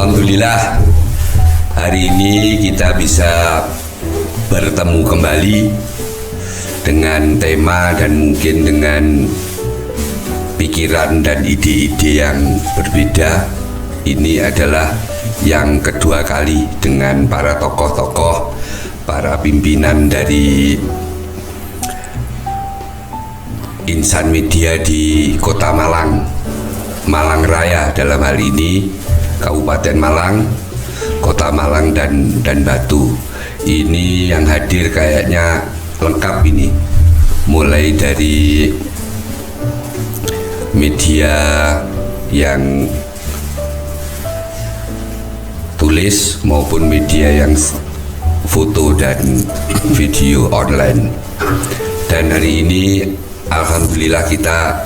Alhamdulillah hari ini kita bisa bertemu kembali dengan tema dan mungkin dengan pikiran dan ide-ide yang berbeda. Ini adalah yang kedua kali dengan para tokoh-tokoh, para pimpinan dari insan media di Kota Malang, Malang Raya dalam hal ini, Kabupaten Malang, Kota Malang dan Batu. Ini yang hadir kayaknya lengkap ini, mulai dari media yang tulis maupun media yang foto dan video online. Dan hari ini alhamdulillah kita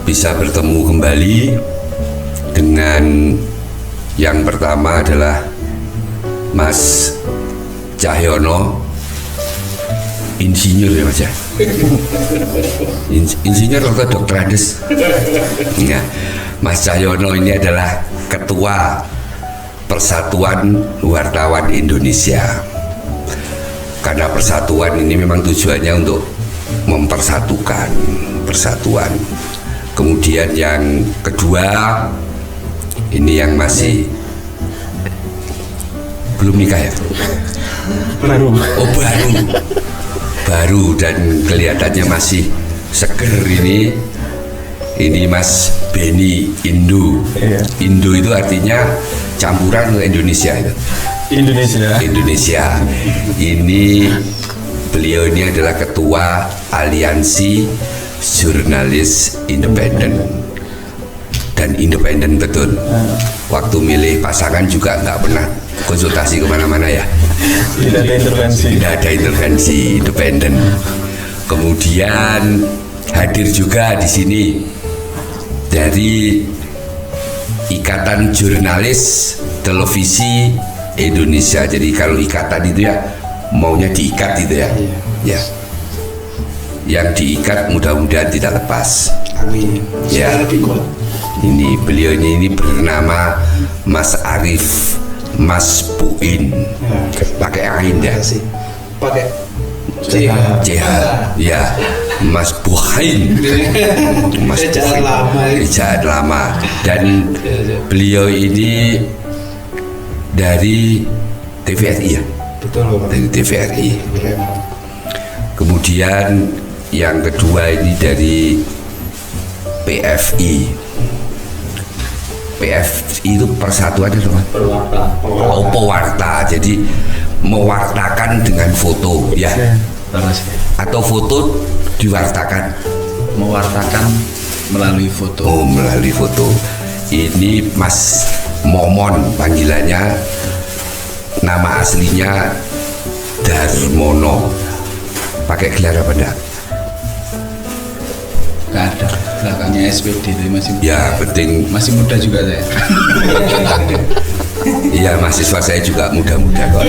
bisa bertemu kembali dengan yang pertama adalah Mas Cahyono, insinyur ya Mas ya, insinyur atau dokter Andes. Nah, Mas Cahyono ini adalah ketua Persatuan Wartawan Indonesia. Karena persatuan ini memang tujuannya untuk mempersatukan persatuan. Kemudian yang kedua ini yang masih belum nikah ya? Baru. Oh baru dan kelihatannya masih seger ini. Ini Mas Beni Indo. Iya. Indo itu artinya campuran Indonesia itu. Indonesia. Ini beliau ini adalah ketua Aliansi Jurnalis Independen, dan independen betul. Waktu milih pasangan juga nggak pernah konsultasi kemana-mana ya. Tidak ada intervensi. Independen. Kemudian hadir juga di sini dari Ikatan Jurnalis Televisi Indonesia. Jadi kalau ikatan itu ya maunya diikat itu ya. Ya. Yang diikat mudah-mudahan tidak lepas. Amin. Ya. Ini beliau ini bernama Mas Arif Mas Buin. Pakai ain ya. Pakai CH. Ya. Mas Buin. Mas Buin. Ejaan lama. Dan beliau ini dari TVRI ya. Betul Bapak. Dari TVRI. Kemudian yang kedua ini dari PFI. PFI itu persatuan itu kan? Oh, pewarta. Jadi mewartakan dengan foto ya. Atau foto diwartakan. Mewartakan melalui foto. Oh, melalui foto. Ini Mas Momon panggilannya. Nama aslinya Darmono. Pakai gelar apa enggak? Gak ada, belakangnya SPD tapi masih muda. Ya penting. Masih muda juga saya. Iya, mahasiswa saya juga muda-muda kok.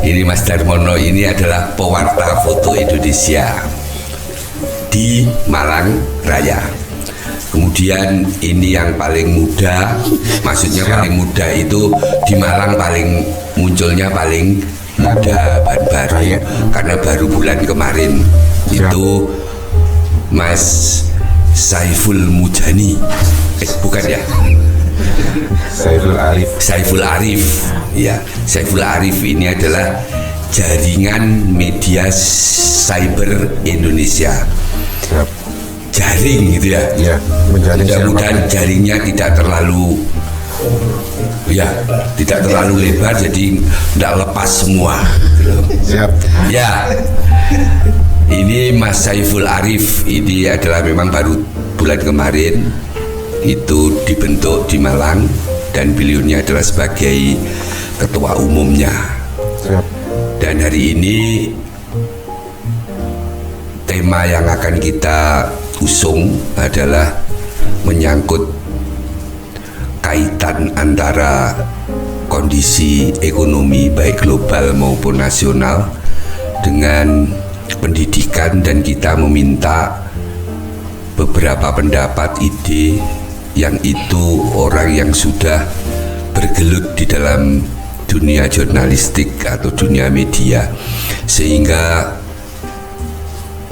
Ini Mas Darmono ini adalah pewarta foto Indonesia di Malang Raya. Kemudian ini yang paling muda, maksudnya paling muda itu di Malang paling munculnya paling muda baru, karena baru bulan kemarin itu Mas Saiful Mujani. Bukan ya? Saiful Arif. Ya, Saiful Arif ini adalah jaringan media cyber Indonesia. Jaring gitu ya. Ya, mudah-mudahan jaringnya tidak terlalu tidak terlalu lebar, jadi tidak lepas semua. Siap. Ya. Ini Mas Saiful Arif ini adalah memang baru bulan kemarin itu dibentuk di Malang, dan beliaunya adalah sebagai ketua umumnya. Siap. Dan hari ini tema yang akan kita usung adalah menyangkut kaitan antara kondisi ekonomi baik global maupun nasional dengan pendidikan, dan kita meminta beberapa pendapat, ide yang itu orang yang sudah bergelut di dalam dunia jurnalistik atau dunia media, sehingga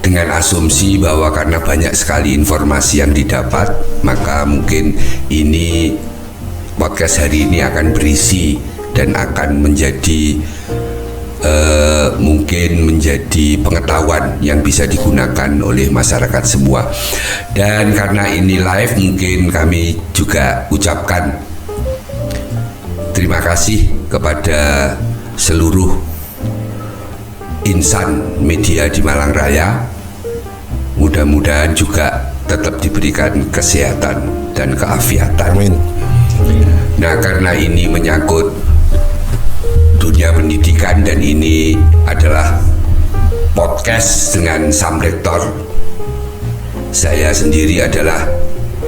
dengan asumsi bahwa karena banyak sekali informasi yang didapat, maka mungkin ini podcast hari ini akan berisi dan akan menjadi mungkin menjadi pengetahuan yang bisa digunakan oleh masyarakat semua. Dan karena ini live, mungkin kami juga ucapkan terima kasih kepada seluruh insan media di Malang Raya. Mudah-mudahan juga tetap diberikan kesehatan dan keafiatan. Amin. Nah, karena ini menyangkut dunia pendidikan dan ini adalah podcast dengan Sam Rektor. Saya sendiri adalah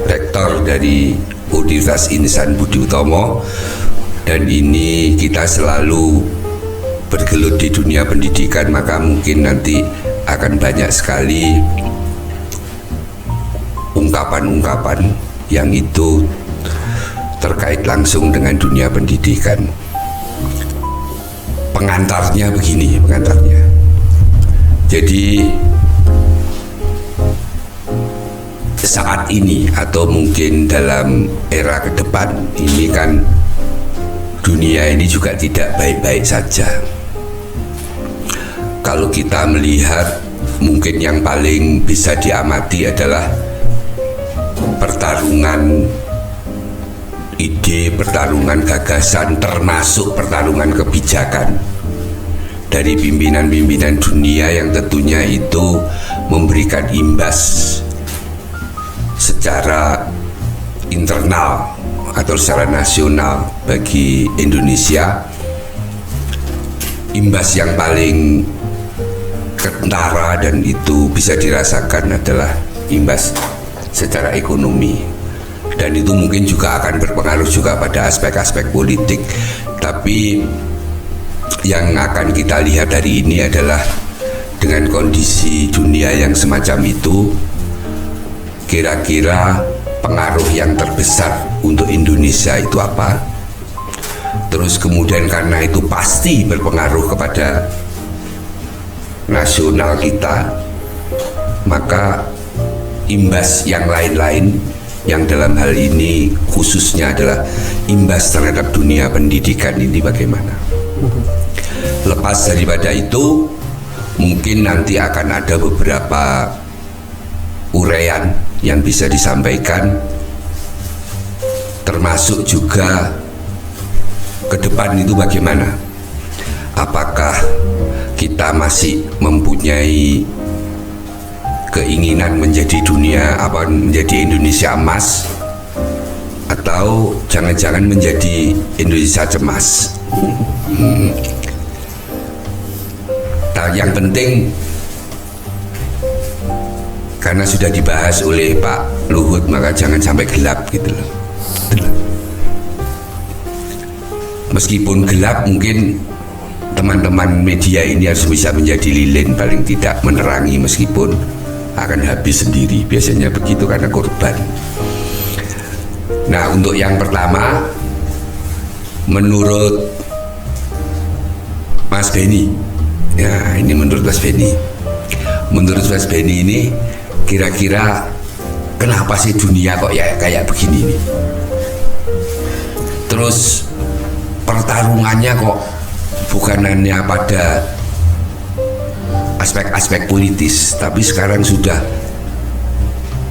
rektor dari Universitas Insan Budi Utomo, dan ini kita selalu bergelut di dunia pendidikan, maka mungkin nanti akan banyak sekali ungkapan-ungkapan yang itu terkait langsung dengan dunia pendidikan. Pengantarnya begini, pengantarnya. Jadi saat ini atau mungkin dalam era ke depan ini kan dunia ini juga tidak baik-baik saja. Kalau kita melihat, mungkin yang paling bisa diamati adalah pertarungan ide, pertarungan gagasan, termasuk pertarungan kebijakan dari pimpinan-pimpinan dunia yang tentunya itu memberikan imbas secara internal atau secara nasional bagi Indonesia. Imbas yang paling kentara dan itu bisa dirasakan adalah imbas secara ekonomi, dan itu mungkin juga akan berpengaruh juga pada aspek-aspek politik. Tapi yang akan kita lihat hari ini adalah dengan kondisi dunia yang semacam itu, kira-kira pengaruh yang terbesar untuk Indonesia itu apa? Terus kemudian karena itu pasti berpengaruh kepada nasional kita, maka imbas yang lain-lain yang dalam hal ini khususnya adalah imbas terhadap dunia pendidikan ini bagaimana? Lepas daripada itu, mungkin nanti akan ada beberapa uraian yang bisa disampaikan, termasuk juga ke depan itu bagaimana? Apakah kita masih mempunyai keinginan menjadi menjadi Indonesia emas, atau jangan-jangan menjadi Indonesia cemas? Nah, yang penting karena sudah dibahas oleh Pak Luhut, maka jangan sampai gelap gitu loh. Meskipun gelap, mungkin teman-teman media ini harus bisa menjadi lilin, paling tidak menerangi, meskipun akan habis sendiri, biasanya begitu karena korban. Nah, untuk yang pertama, menurut Mas Beni, ya ini menurut Mas Beni, ini kira-kira kenapa sih dunia kok ya kayak begini nih? Terus pertarungannya kok bukan hanya pada aspek-aspek politis, tapi sekarang sudah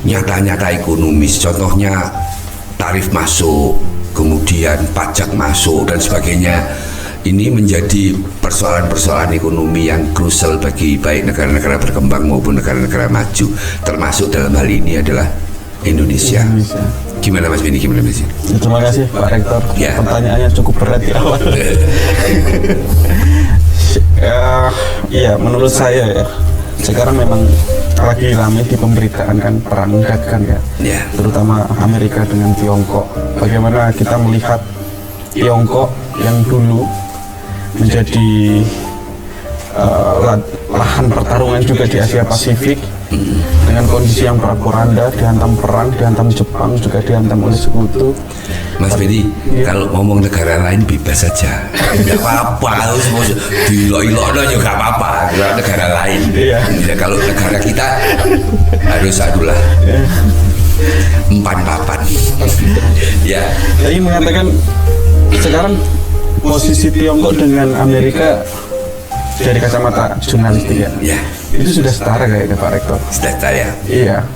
nyata-nyata ekonomis. Contohnya tarif masuk, kemudian pajak masuk dan sebagainya. Ini menjadi persoalan-persoalan ekonomi yang krusial bagi baik negara-negara berkembang maupun negara-negara maju, termasuk dalam hal ini adalah Indonesia. Gimana Mas Beni? Gimana Mas? Terima kasih Pak Rektor. Ya. Pertanyaannya cukup berat di awal. Iya, menurut saya ya, sekarang memang lagi ramai di pemberitaan kan perang dagang ya, terutama Amerika dengan Tiongkok. Bagaimana kita melihat Tiongkok yang dulu menjadi lahan pertarungan juga di Asia Pasifik, dengan kondisi yang porak-poranda, dihantam perang, dihantam Jepang, juga dihantam oleh sekutu. Mas Bedi, kalau ngomong negara lain bebas saja, nggak apa-apa, harus mau dilok-ilokno juga nggak apa-apa. Kalau negara lain, Iya. Ya, kalau negara kita harus adulah empan papan. Ya, Saya ingin mengatakan sekarang posisi Tiongkok dengan Amerika dari kacamata jurnalistik ya, itu sudah setara kayak Pak Rektor. sudah saya. Iya.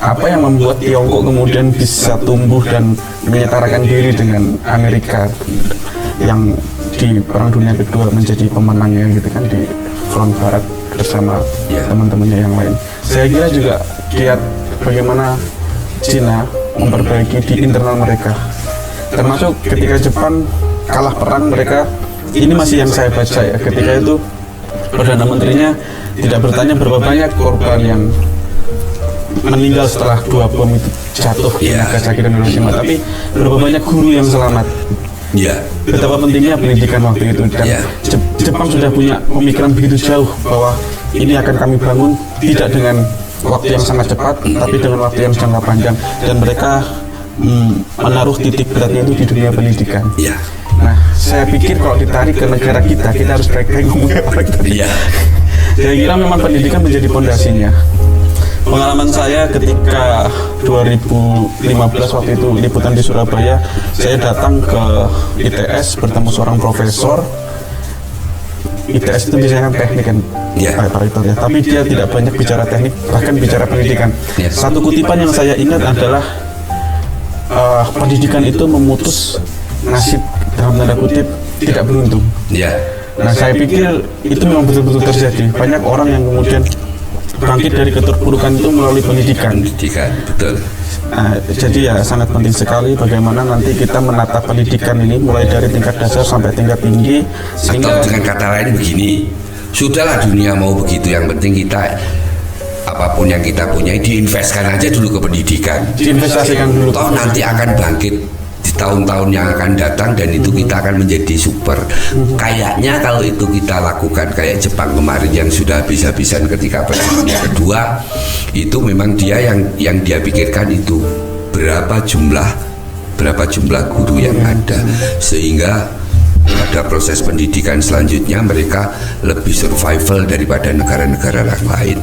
Apa yang membuat Tiongkok kemudian bisa tumbuh dan menyetarakan diri dengan Amerika yang di Perang Dunia Kedua menjadi pemenangnya gitu kan di front barat bersama Ya. teman-temannya yang lain. Saya kira juga lihat bagaimana Cina memperbaiki di internal mereka. Termasuk ketika Jepang kalah perang mereka, ini masih yang saya baca ya, ketika itu Perdana Menterinya tidak bertanya berapa banyak korban yang meninggal setelah 2 bom itu jatuh di Ya. Nagasaki dan Hiroshima, tapi berapa banyak guru yang selamat. Ya, Betapa pentingnya pendidikan waktu itu, dan Ya. Jepang sudah punya pemikiran begitu jauh bahwa ini akan kami bangun tidak dengan waktu yang sangat cepat, tapi dengan waktu yang jangka panjang, dan mereka menaruh titik beratnya itu di dunia pendidikan. ya, Nah, saya pikir kalau ditarik ke negara kita harus baik-baik ngomongnya orang tadi. ya, Saya kira memang pendidikan menjadi pondasinya. Pengalaman saya ketika 2015 waktu itu liputan di Surabaya, saya datang ke ITS bertemu seorang profesor. ITS itu biasanya kan teknik kan, Ya. Pak Rektor ya. Tapi dia tidak banyak bicara teknik, bahkan bicara pendidikan. Ya. Satu kutipan yang saya ingat adalah pendidikan itu memutus nasib dalam tanda kutip tidak beruntung. ya, Nah, saya pikir itu memang betul-betul terjadi. Banyak orang yang kemudian bangkit dari keterpurukan itu melalui pendidikan. pendidikan, betul. Nah, jadi ya sangat penting sekali bagaimana nanti kita menata pendidikan ini mulai dari tingkat dasar sampai tingkat tinggi, Atau sehingga dengan kata lain begini, sudahlah dunia mau begitu, yang penting kita apapun yang kita punya diinvestkan aja dulu ke pendidikan. diinvestasikan dulu. Toh nanti akan bangkit di tahun-tahun yang akan datang, dan itu kita akan menjadi super. Kayaknya kalau itu kita lakukan kayak Jepang kemarin yang sudah habis-habisan ketika Perang Dunia Kedua, itu memang dia yang dia pikirkan itu berapa jumlah guru yang ada, sehingga pada proses pendidikan selanjutnya mereka lebih survival daripada negara-negara yang lain,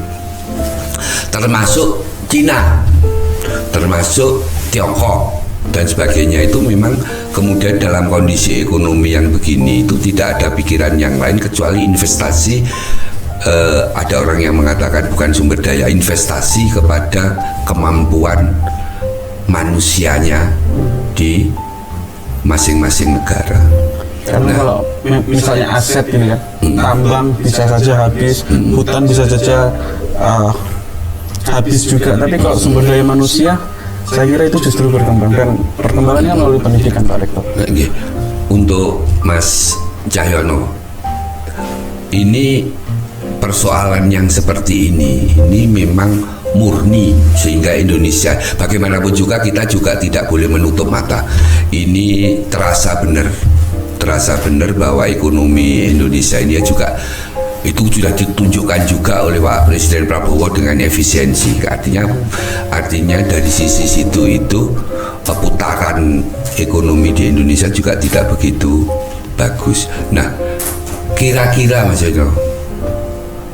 termasuk Cina, termasuk Tiongkok dan sebagainya. Itu memang kemudian dalam kondisi ekonomi yang begini itu tidak ada pikiran yang lain kecuali investasi. Ada orang yang mengatakan bukan sumber daya, investasi kepada kemampuan manusianya di masing-masing negara. Karena kalau misalnya aset ini kan, tambang bisa saja habis, hutan bisa saja habis juga. Tapi kalau sumber daya manusia, saya kira itu justru berkembang, dan perkembangannya melalui pendidikan, Pak Rektor. Nggih. Untuk Mas Cahyono, ini persoalan yang seperti ini memang murni, sehingga Indonesia bagaimanapun juga kita juga tidak boleh menutup mata. Ini terasa benar bahwa ekonomi Indonesia ini juga itu sudah ditunjukkan juga oleh Pak Presiden Prabowo dengan efisiensi. Artinya dari sisi situ itu putaran ekonomi di Indonesia juga tidak begitu bagus. Nah, kira-kira Mas Eko,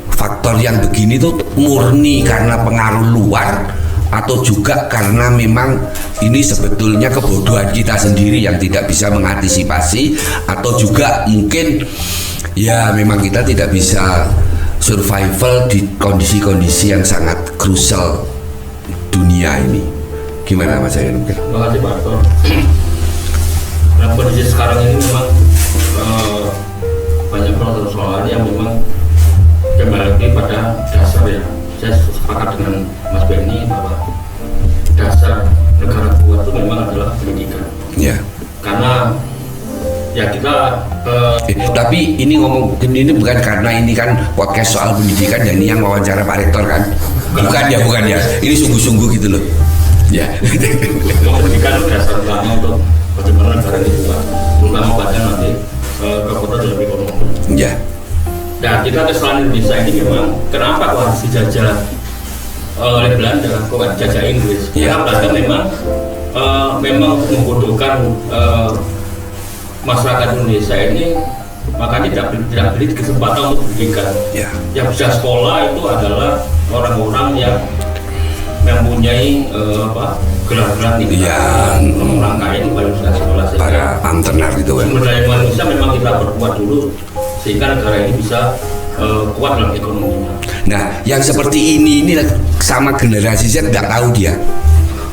faktor yang begini tuh murni karena pengaruh luar atau juga karena memang ini sebetulnya kebodohan kita sendiri yang tidak bisa mengantisipasi, atau juga mungkin ya memang kita tidak bisa survival di kondisi-kondisi yang sangat krusial dunia ini. Gimana Mas Ayan? Terima kasih Pak Arto. Nah, kondisi sekarang ini memang banyak persoalan yang memang kembali lagi pada dasar ya. Saya sepakat dengan Mas Benny bahwa dasar negara kuat itu memang adalah pendidikan. Ya. Karena ya kita tapi ini ini bukan karena ini kan podcast soal pendidikan dan ini yang wawancara Pak Rektor kan? Bukan ya. Ini sungguh-sungguh gitu loh. Ya. pendidikan itu dasar utama untuk bagaimana negara ini juga, terutama pada nanti ke kota dalam ekonomi. Ya. Nah, kita kesalahan Indonesia ini memang kenapa kok harus dijajah oleh Belanda, kok jajah Inggris. Ya. Karena Belanda memang membutuhkan masyarakat Indonesia ini, makanya tidak beri kesempatan untuk pendidikan. Ya. Yang bisa sekolah itu adalah orang-orang yang mempunyai gelar-gelar tinggi. Ya. Orang kaya itu baru bisa sekolah. Para antenar gitu kan. Sumber daya manusia memang kita perkuat dulu sehingga negara ini bisa kuat dalam ekonominya. Nah, yang seperti ini sama generasi Z tidak tahu dia.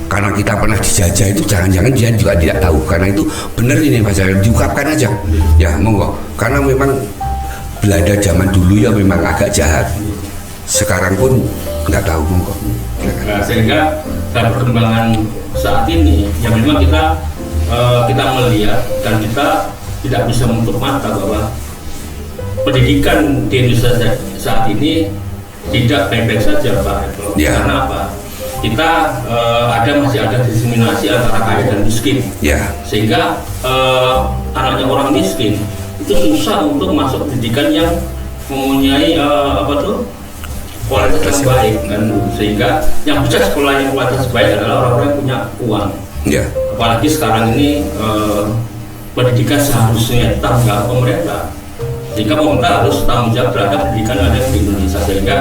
Karena kita pernah dijajah itu, jangan-jangan dia juga tidak tahu. Karena itu benar ini Mas Jaya, diungkapkan aja. Ya, monggo. Karena memang Belanda zaman dulu ya memang agak jahat. Sekarang pun nggak tahu, monggo. Nah, sehingga dalam perkembangan saat ini, ya memang kita melihat dan kita tidak bisa menutup mata bahwa pendidikan di Indonesia saat ini tidak baik-baik saja, Pak. Ya. Karena apa? Kita masih ada diskriminasi antara kaya dan miskin. Ya. Sehingga anaknya orang miskin itu susah untuk masuk pendidikan yang mempunyai kualitas yang baik kan. Sehingga yang bisa sekolah yang kualitas baik adalah orang-orang yang punya uang. Ya. Apalagi sekarang ini pendidikan seharusnya tanggung jawab pemerintah. Sehingga pemerintah harus tanggung jawab terhadap pendidikan yang ada di Indonesia. Sehingga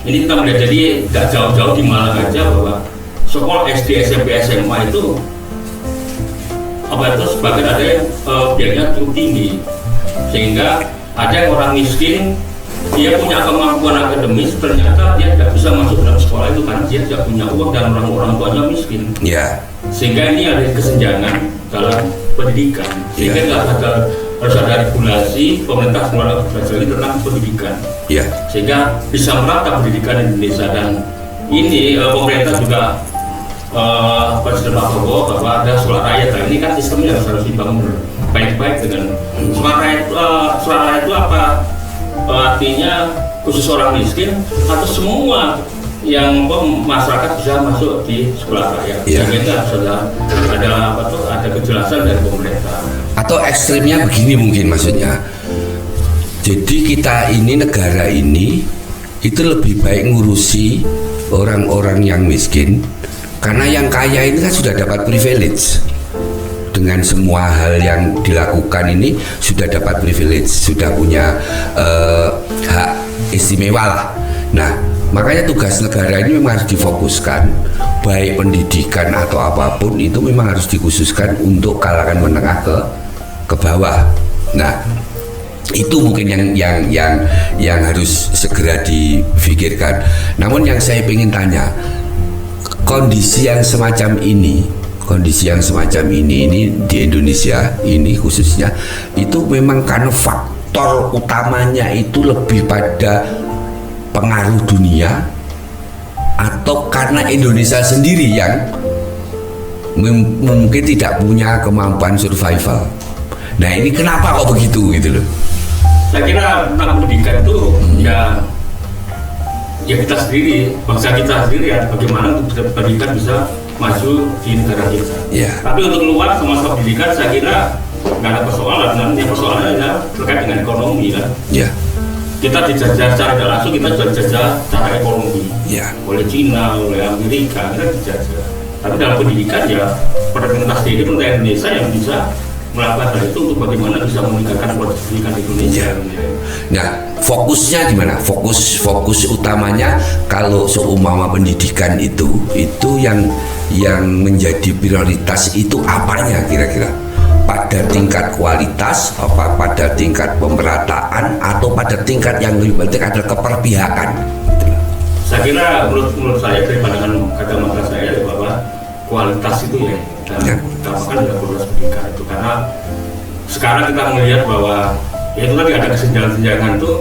ini kita melihat, jadi tidak jauh-jauh di Malang aja bahwa sekolah SD, SMP, SMA itu sebagian ada yang biayanya cukup tinggi, sehingga ada yang orang miskin dia punya kemampuan akademis, ternyata dia tidak bisa masuk dalam sekolah itu karena dia tidak punya uang dan orang tuanya miskin. Ya. Sehingga ini ada kesenjangan dalam pendidikan. Sehingga harus ada regulasi pemerintah sekolah regulasi tentang pendidikan. Ya. Sehingga bisa merata pendidikan Indonesia. Dan ini pemerintah juga Presiden Pak Prabowo bahwa ada surat rakyat. Nah, ini kan sistemnya harus dibangun baik-baik dengan surat rakyat itu apa? Artinya khusus orang miskin atau semua yang masyarakat bisa masuk di sekolah rakyat. Ya. Sehingga ada kejelasan dari pemerintah. Atau ekstrimnya begini mungkin maksudnya. Jadi kita ini, negara ini itu lebih baik ngurusi orang-orang yang miskin, karena yang kaya ini kan sudah dapat privilege. Dengan semua hal yang dilakukan ini sudah dapat privilege, sudah punya hak istimewa lah. Nah, makanya tugas negara ini memang harus difokuskan, baik pendidikan atau apapun itu memang harus dikhususkan untuk kalangan menengah ke bawah. Nah, itu mungkin yang harus segera difikirkan. Namun yang saya ingin tanya, kondisi yang semacam ini di Indonesia ini khususnya itu memang karena faktor utamanya itu lebih pada pengaruh dunia atau karena Indonesia sendiri yang mungkin tidak punya kemampuan survival. Nah, ini kenapa kok begitu gitu loh? Saya kira tentang pendidikan itu ya kita sendiri, bangsa kita sendiri ya, bagaimana pendidikan bisa maju di negara kita. Ya. Tapi untuk luar semasa pendidikan saya kira nggak ada persoalan. Yang persoalannya ya terkait dengan ekonomi kan. Ya. Kita dijajah secara tidak langsung, kita dijajah secara ekonomi. Ya. Oleh Cina, oleh Amerika, kita dijajah. Tapi dalam pendidikan ya pemerintah sendiri, pemerintah Indonesia yang bisa melakukan hal itu untuk bagaimana bisa meningkatkan kualitas pendidikan Indonesia. Nah, fokusnya gimana? Fokus utamanya kalau seumpama pendidikan itu yang menjadi prioritas itu apanya kira-kira? Pada tingkat kualitas, apa pada tingkat pemerataan, atau pada tingkat yang lebih penting adalah keperpihakan? Saya kira menurut saya dari pandangan kacamata saya bahwa kualitas itu ya, dan utamakan adalah kualitas pendidikan itu, karena sekarang kita melihat bahwa ya itu tadi ada kesenjangan itu,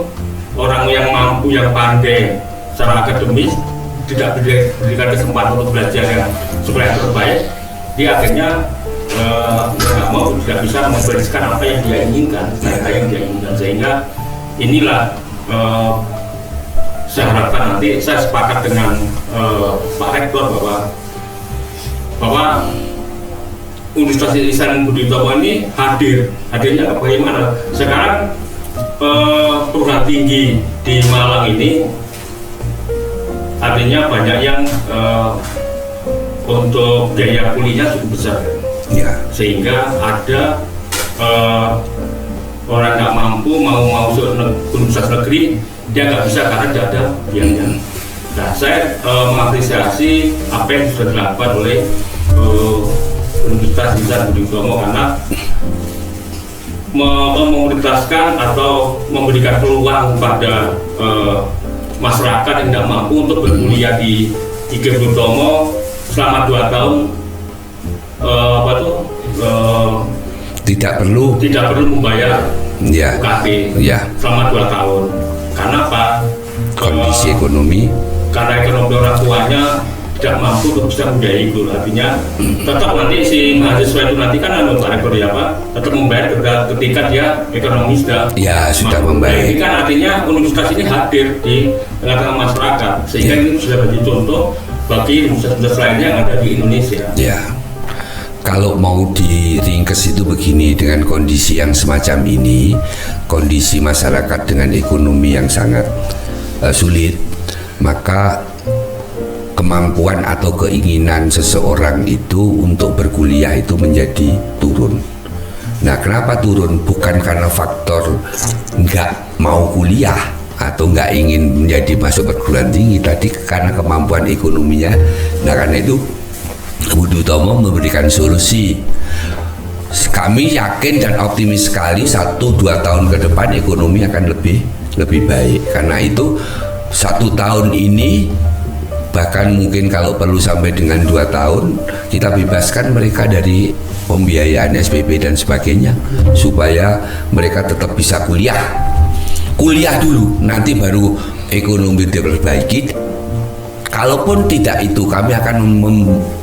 orang yang mampu, yang pandai secara akademis tidak diberikan kesempatan untuk belajar yang sekolah yang terbaik, dia akhirnya nggak mau, tidak bisa memperolehkan apa yang dia inginkan, sehingga inilah saya harapkan nanti, saya sepakat dengan Pak Rektor bahwa Universitas Ihsanuddin Budi Utomo ini hadirnya bagaimana sekarang perguruan tinggi di Malang ini artinya banyak yang untuk biaya kuliahnya cukup besar, Ya. sehingga ada orang nggak mampu mau masuk universitas negeri, dia nggak bisa karena tidak ada biaya. Nah, saya mengapresiasi apa yang sudah dilakukan oleh Universitas Islam Budi Utomo karena memprioritaskan atau memberikan peluang pada masyarakat yang tidak mampu untuk berkuliah di IGB Budi Utomo selama 2 tahun. Tidak perlu membayar ya UKT ya selama 2 tahun. Karena apa? kondisi ekonomi Karena ekonomi orang tuanya tidak mampu untuk bisa membiayai itu, artinya tetap nanti si mahasiswa itu nanti kan tetap membayar ketika dia ekonomi sudah mampu. membaik. Ini kan artinya universitas ini hadir di tengah-tengah masyarakat, sehingga ini sudah menjadi contoh bagi universitas lainnya yang ada di Indonesia. Ya, kalau mau diringkes itu begini, dengan kondisi yang semacam ini, kondisi masyarakat dengan ekonomi yang sangat sulit, maka kemampuan atau keinginan seseorang itu untuk berkuliah itu menjadi turun. Nah, kenapa turun? Bukan karena faktor nggak mau kuliah atau nggak ingin menjadi masuk perguruan tinggi, tadi karena kemampuan ekonominya. Nah, karena itu Budi Utomo memberikan solusi. Kami yakin dan optimis sekali 1-2 tahun ke depan ekonomi akan lebih baik. Karena itu 1 tahun ini, bahkan mungkin kalau perlu sampai dengan 2 tahun, kita bebaskan mereka dari pembiayaan SPP dan sebagainya, supaya mereka tetap bisa kuliah dulu, nanti baru ekonomi diperbaiki. Kalaupun tidak itu, kami akan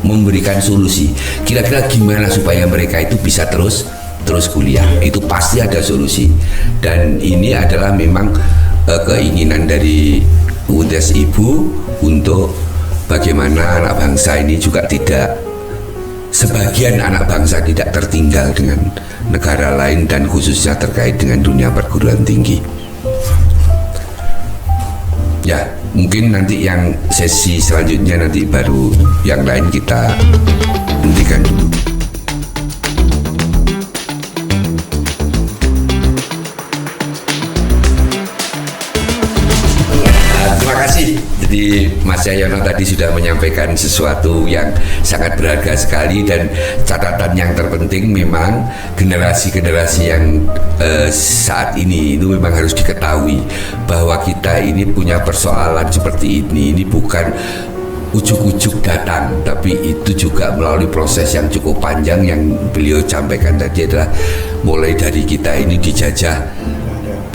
memberikan solusi. Kira-kira gimana supaya mereka itu bisa terus kuliah. Itu pasti ada solusi. Dan ini adalah memang keinginan dari UNTES Ibu untuk bagaimana anak bangsa ini juga tidak, sebagian anak bangsa tidak tertinggal dengan negara lain, dan khususnya terkait dengan dunia perguruan tinggi. Ya, mungkin nanti yang sesi selanjutnya nanti baru yang lain kita hentikan dulu. Terima kasih. Jadi Mas Cahyono tadi sudah menyampaikan sesuatu yang sangat berharga sekali, dan catatan yang terpenting memang generasi-generasi yang saat ini itu memang harus diketahui bahwa kita ini punya persoalan seperti ini. Ini bukan ujuk-ujuk datang, tapi itu juga melalui proses yang cukup panjang yang beliau sampaikan tadi, adalah mulai dari kita ini dijajah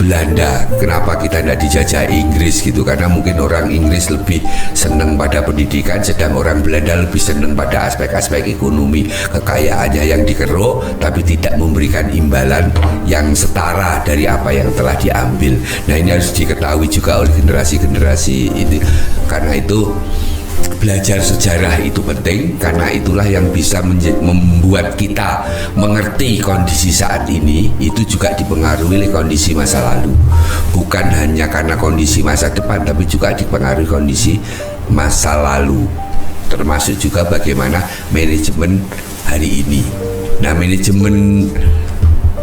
Belanda. Kenapa kita tidak dijajah Inggris gitu? Karena mungkin orang Inggris lebih senang pada pendidikan, sedang orang Belanda lebih senang pada aspek-aspek ekonomi, kekayaannya yang dikeruk, tapi tidak memberikan imbalan yang setara dari apa yang telah diambil. Nah, ini harus diketahui juga oleh generasi-generasi ini. Karena itu belajar sejarah itu penting, karena itulah yang bisa membuat kita mengerti kondisi saat ini. Itu juga dipengaruhi oleh kondisi masa lalu, bukan hanya karena kondisi masa depan, tapi juga dipengaruhi kondisi masa lalu, termasuk juga bagaimana manajemen hari ini. Nah, manajemen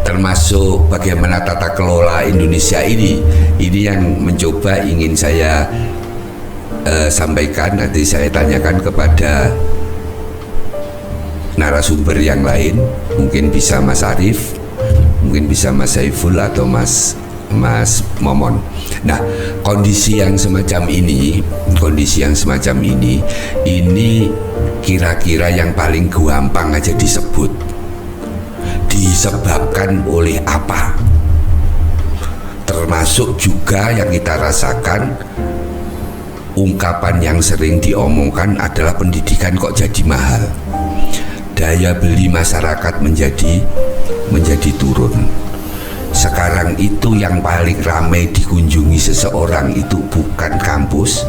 termasuk bagaimana tata kelola Indonesia ini yang mencoba ingin saya sampaikan. Nanti saya tanyakan kepada narasumber yang lain, mungkin bisa Mas Arief, mungkin bisa Mas Saiful atau Mas Momon. Nah, kondisi yang semacam ini kira-kira yang paling gampang aja disebabkan oleh apa? Termasuk juga yang kita rasakan, ungkapan yang sering diomongkan adalah pendidikan kok jadi mahal. Daya beli masyarakat menjadi turun. Sekarang itu yang paling ramai dikunjungi seseorang itu bukan kampus,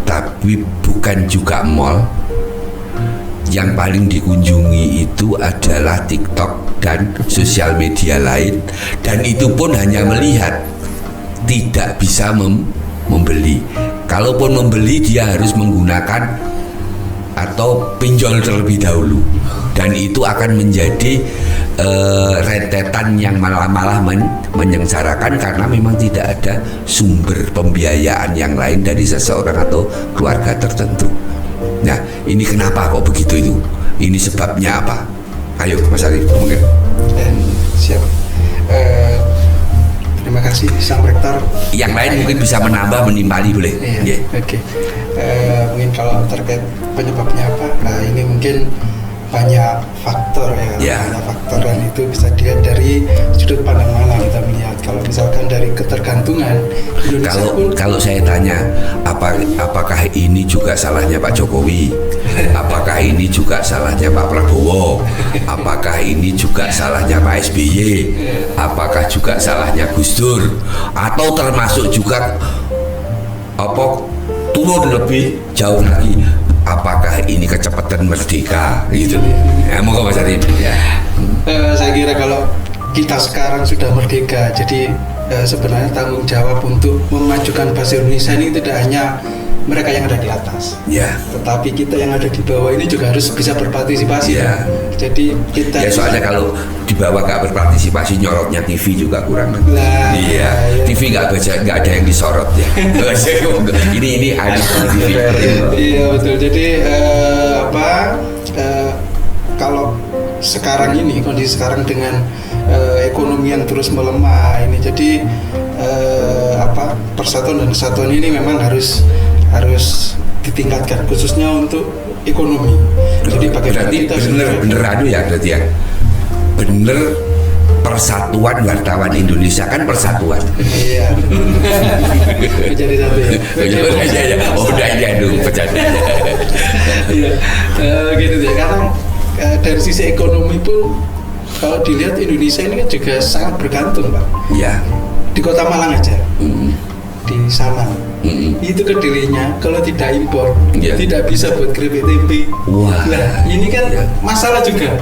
tapi bukan juga mall. Yang paling dikunjungi itu adalah TikTok dan sosial media lain, dan itu pun hanya melihat, tidak bisa membeli. Kalaupun membeli dia harus menggunakan atau pinjol terlebih dahulu, dan itu akan menjadi rentetan yang malah menyengsarakan karena memang tidak ada sumber pembiayaan yang lain dari seseorang atau keluarga tertentu. Nah, ini kenapa kok begitu itu? Ini sebabnya apa? Ayo Mas Arif mungkin. Siap. Terima kasih Sang Rektor. Yang lain mungkin bisa menambah, menimpali boleh. Iya. Oke. Mungkin kalau terkait penyebabnya apa? Nah, ini mungkin banyak faktor ya. Banyak faktor, dan itu bisa dilihat dari sudut pandang mana kita melihat. Kalau misalkan dari ketergantungan Indonesia kalau saya tanya, apakah ini juga salahnya Pak Jokowi? Apakah ini juga salahnya Pak Prabowo? Apakah ini juga salahnya Pak SBY? Apakah juga salahnya Gus Dur? Atau termasuk juga turun lebih jauh lagi, apakah ini kecepatan merdeka gitu? Moga Mas Arif ya. Saya kira kalau kita sekarang sudah merdeka, jadi sebenarnya tanggung jawab untuk memajukan bahasa Indonesia ini tidak hanya mereka yang ada di atas, tetapi kita yang ada di bawah ini juga harus bisa berpartisipasi. Jadi kita soalnya kalau di bawah nggak berpartisipasi, nyorotnya TV juga kurang. TV nggak ada yang disorot ya. ini ada TV. Iya betul. Jadi kalau sekarang ini, kondisi sekarang dengan ekonomi yang terus melemah ini, jadi persatuan dan kesatuan ini memang harus ditingkatkan, khususnya untuk ekonomi. Jadi bagaimana kita bener persatuan wartawan Indonesia kan persatuan. Iya. Menjadi satu ya. Iya, gitu ya. Karena dari sisi ekonomi pun kalau dilihat Indonesia ini kan juga sangat bergantung, Pak. Iya. Di Kota Malang aja. Di sana. Itu kedelainya kalau tidak impor tidak bisa buat keripik tempe. Nah ini kan masalah juga,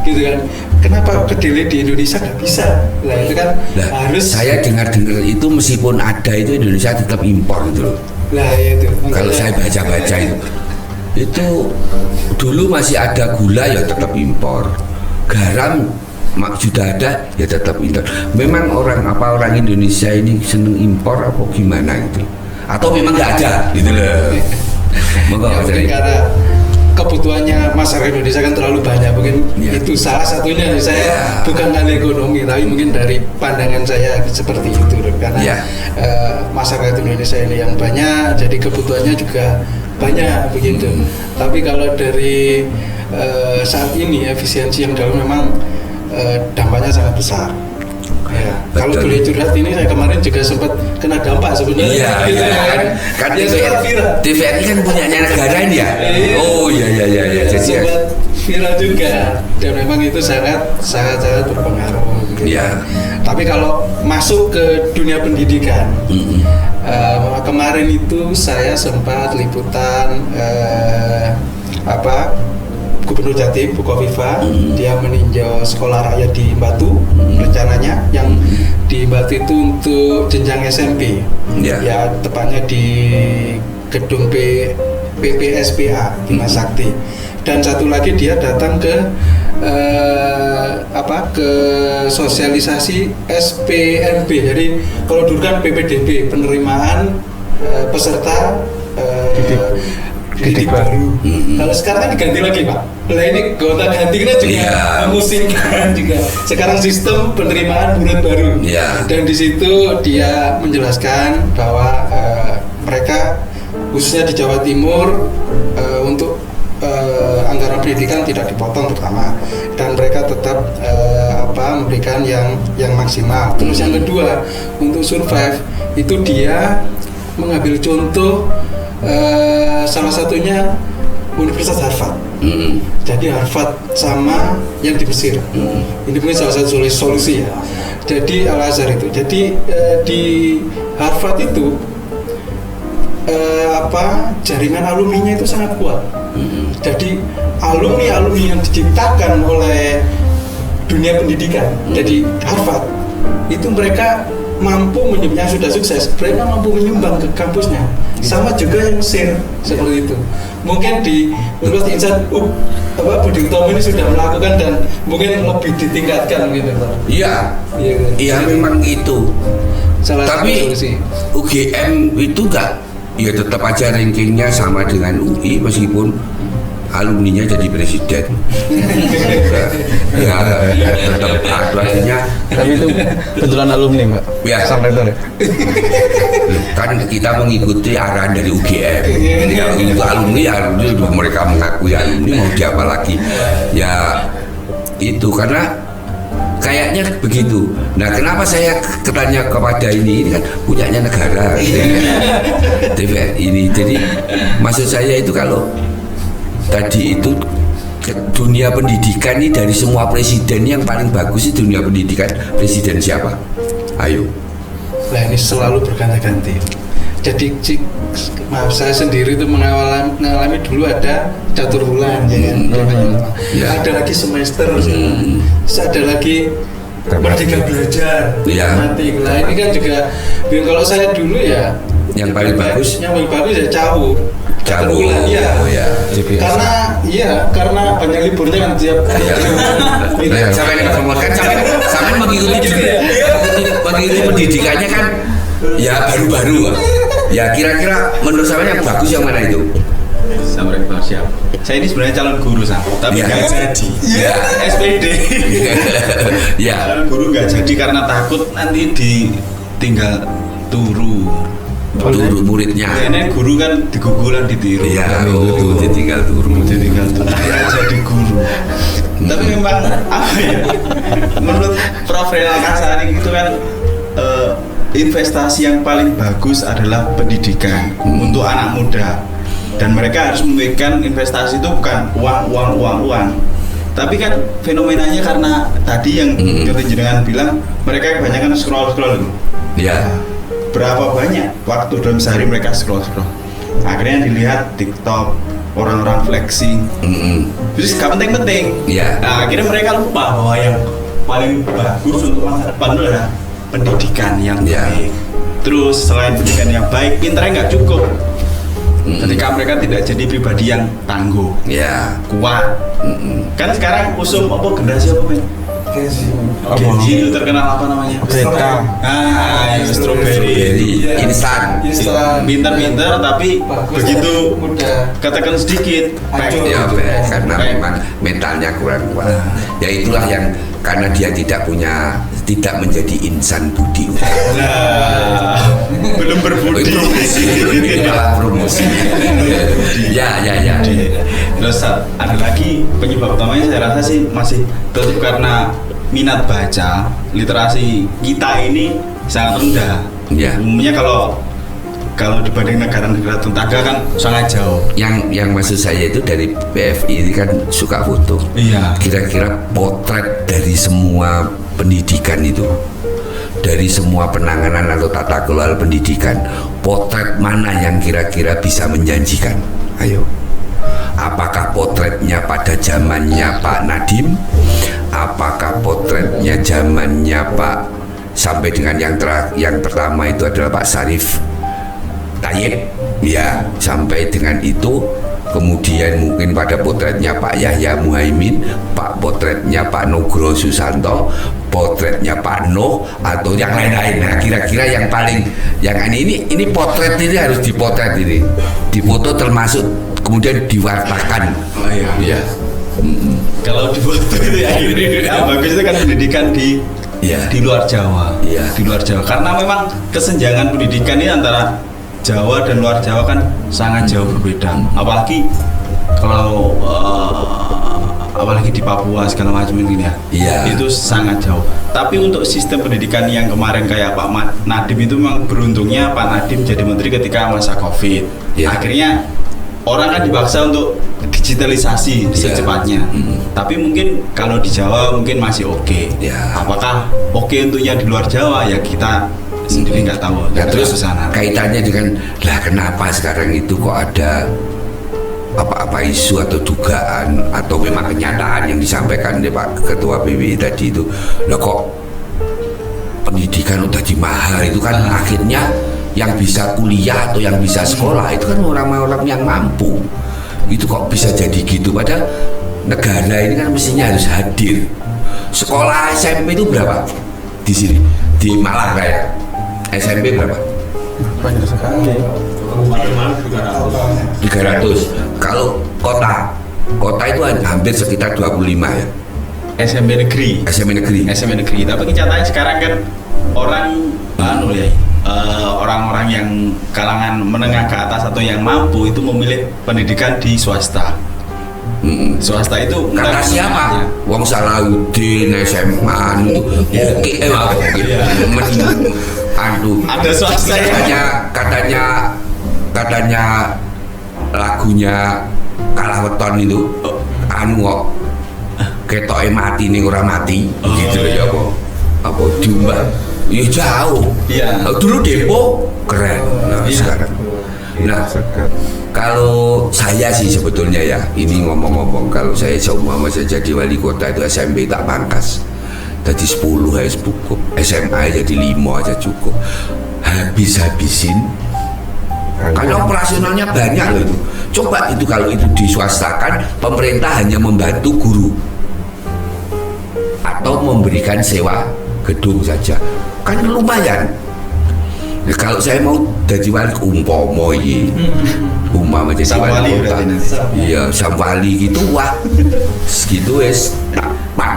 gitu kan? Kenapa kedelai di Indonesia nggak bisa? Nah itu kan harus. Saya dengar itu meskipun ada itu Indonesia tetap impor gitu loh. Nah itu. Kalau saya baca itu dulu masih ada gula ya tetap impor, garam sudah ada ya tetap impor. Memang orang Indonesia ini seneng impor apa gimana gitu? Atau memang nggak ada gitu loh. Mungkin karena kebutuhannya masyarakat Indonesia kan terlalu banyak, mungkin itu salah satunya. Saya bukan ahli ekonomi, tapi mungkin dari pandangan saya seperti itu, karena masyarakat Indonesia ini yang banyak, jadi kebutuhannya juga banyak begitu. Tapi kalau dari saat ini efisiensi yang dalam memang dampaknya sangat besar. Kalau boleh curhat, ini saya kemarin juga sempat kena dampak sebenarnya. Kan TVRI kan punyanya negara ini ya. Jadi sempat viral juga, dan memang itu sangat berpengaruh. Tapi kalau masuk ke dunia pendidikan, kemarin itu saya sempat liputan Gubernur Jatim Bukoviva, dia meninjau sekolah rakyat di Batu, rencananya yang di Batu itu untuk jenjang SMP, ya tepatnya di gedung PPSPA Bima Sakti. Dan satu lagi dia datang ke ke sosialisasi SPMB. Jadi kalau dulu kan PPDB, penerimaan peserta didik baru. Kalau sekarang kan diganti lagi, Pak. Nah ini gonta ganti kan juga memusingkan juga. Sekarang sistem penerimaan murid baru. Dan di situ dia menjelaskan bahwa mereka khususnya di Jawa Timur untuk anggaran pendidikan tidak dipotong pertama, dan mereka tetap memberikan yang maksimal. Terus yang kedua, untuk survive itu dia mengambil contoh salah satunya Universitas Harvard. Jadi Harvard sama yang di Mesir. Ini mungkin salah satu solusi ya. Jadi Al Azhar itu. Jadi di Harvard itu jaringan alumninya itu sangat kuat. Jadi alumni yang diciptakan oleh dunia pendidikan, jadi Harvard itu mereka yang sudah sukses mereka mampu menyumbang ke kampusnya. Sama juga yang share seperti itu. Mungkin di Universitas Insan Budi Utomo ini sudah melakukan dan mungkin lebih ditingkatkan gitu Pak. Iya memang itu. Tapi solusi. UGM itu enggak, ya tetap aja rankingnya sama dengan UI meskipun alumninya jadi presiden. Ya tetap artinya. Tapi itu betulan alumni Mbak. Ya. Sampai itu ya. Kan kita mengikuti arahan dari UGM. Jadi kalau itu alumni mereka mengakui alumni mau diapa lagi. Ya itu karena kayaknya begitu. Nah, kenapa saya bertanya kepada ini kan punyanya negara. DPR ini. Jadi maksud saya itu kalau tadi itu dunia pendidikan ini dari semua presiden yang paling bagus itu dunia pendidikan presiden siapa? Ayo. Nah ini selalu berganti-ganti. Jadi maaf saya sendiri itu mengalami dulu ada catur bulan ya kan. Ada lagi semester, ada lagi Merdeka Belajar. Nanti lah ini kan juga kalau saya dulu ya yang paling bagus ya Cawu. Karena banyak liburnya kan tiap. Sampai mengikuti pendidikannya kan ya baru-baru. Ya kira-kira menurut saya yang bagus yang mana itu? Sampai siap. Saya ini sebenarnya calon guru tapi nggak jadi. SPD. Calon guru nggak jadi karena takut nanti ditinggal turu muridnya. Ini guru kan digugulan ditiru. Ditinggal turu. Jadi guru. Tapi memang apa ya? Menurut Prof. Renal Kasari itu kan investasi yang paling bagus adalah pendidikan untuk anak muda. Dan mereka harus memikirkan investasi itu bukan uang. Tapi kan fenomenanya karena tadi yang jenengan bilang mereka kebanyakan scroll itu. Berapa banyak waktu dalam sehari mereka scroll. Akhirnya dilihat TikTok, orang-orang flexing. Terus gak penting-penting. Nah, akhirnya mereka lupa bahwa yang paling bagus untuk masa depan itu adalah pendidikan yang baik. Terus selain pendidikan yang baik, pinternya nggak cukup. Ketika mereka tidak jadi pribadi yang tangguh, kuat. Kan sekarang usum generasi apa men? Genji itu terkenal apa namanya? Beta. Strawberry. Instan. Pinter-pinter tapi begitu katakan sedikit. Karena memang mentalnya kurang kuat. Ya itulah yang karena dia tidak menjadi insan budi. Belum berbudi. Promosi. Ya. Terus ada lagi penyebab utamanya saya rasa sih masih tetap karena minat baca, literasi kita ini sangat rendah. Umumnya kalau dibanding negara-negara tetangga kan sangat jauh. Yang maksud saya itu dari PFI ini kan suka foto. Kira-kira potret dari semua pendidikan itu, dari semua penanganan atau tata kelola pendidikan, potret mana yang kira-kira bisa menjanjikan? Ayo. Apakah potretnya pada zamannya Pak Nadiem? Apakah potretnya zamannya Pak sampai dengan yang pertama itu adalah Pak Sarif Tayyip? Sampai dengan itu. Kemudian mungkin pada potretnya Pak Yahya Muhaimin, potretnya Pak Nugroho Susanto, potretnya Pak Nuh atau yang lain-lain. Nah, kira-kira yang paling ini potret ini harus dipotret ini, difoto termasuk kemudian diwartakan. Kalau difoto itu yang bagus itu kan pendidikan di luar Jawa. Di luar Jawa karena memang kesenjangan pendidikan ini antara Jawa dan luar Jawa kan sangat jauh berbeda. Apalagi kalau apalagi di Papua segala macam ini itu sangat jauh. Tapi untuk sistem pendidikan yang kemarin kayak Pak Nadiem itu memang beruntungnya Pak Nadiem jadi menteri ketika masa Covid. Akhirnya orang kan dipaksa untuk digitalisasi secepatnya. Tapi mungkin kalau di Jawa mungkin masih oke. Apakah oke untuknya di luar Jawa ya kita sendiri nggak tahu. Terus kaitannya dengan kenapa sekarang itu kok ada apa isu atau dugaan atau memang kenyataan yang disampaikan oleh Pak Ketua PBI tadi itu kok pendidikan udah mahal itu kan akhirnya yang bisa kuliah atau yang bisa sekolah itu kan orang-orang yang mampu. Itu kok bisa jadi gitu, padahal negara ini kan mestinya harus hadir. Sekolah SMP itu berapa di sini di Malang kayak SMP berapa? Banyak sekali. 300. Kalau kota itu hampir sekitar 25 ya. SMP negeri. Tapi kenyataannya sekarang kan orang-orang yang kalangan menengah ke atas atau yang mampu itu memilih pendidikan di swasta. Swasta itu Kata siapa? Wong Salahuddin SMA oke ada swasta katanya lagunya Kalah Weton itu kok ketoke mati ning ora mati gitu loh ya apa diumbah ya jauh. Iya. Dulu Depok keren. Sekarang kalau saya sih sebetulnya ya, ini ngomong-ngomong, kalau saya seumpama saya jadi wali kota itu SMP tak pangkas jadi 10 aja cukup, SMA jadi 5 aja cukup, habisin karena operasionalnya banyak loh itu. Coba itu kalau itu diswastakan, pemerintah hanya membantu guru atau memberikan sewa gedung saja kan lumayan. Ya, kalau saya mau jadi wali umpama jadi wali kota, iya Samwali gitu, wah segitu wes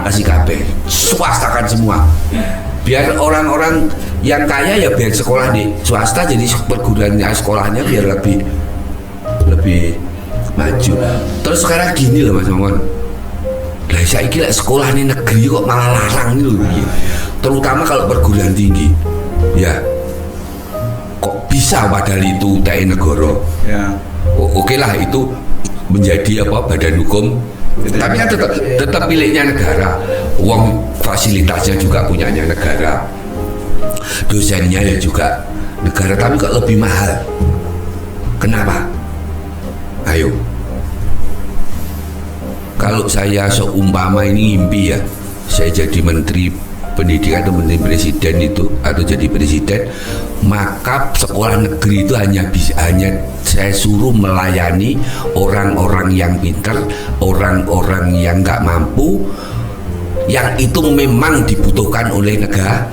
kasih kabeh swastakan semua, biar orang-orang yang kaya ya biar sekolah di swasta, jadi perguruannya sekolahnya biar lebih maju. Terus sekarang gini loh Mas Momon, lah saya kira sekolah ini negeri kok malah larang gitu, terutama kalau perguruan tinggi ya. Kok bisa padahal itu TNI negara ya. Oke lah itu menjadi badan hukum, tapi kan tetap miliknya negara. Uang fasilitasnya juga punyanya negara, dosennya ya juga negara, tapi kok lebih mahal. Kenapa? Ayo, kalau saya seumpama ini ngimpi ya, saya jadi menteri pendidikan atau menteri presiden itu atau jadi presiden, maka sekolah negeri itu hanya saya suruh melayani orang-orang yang pintar, orang-orang yang nggak mampu, yang itu memang dibutuhkan oleh negara,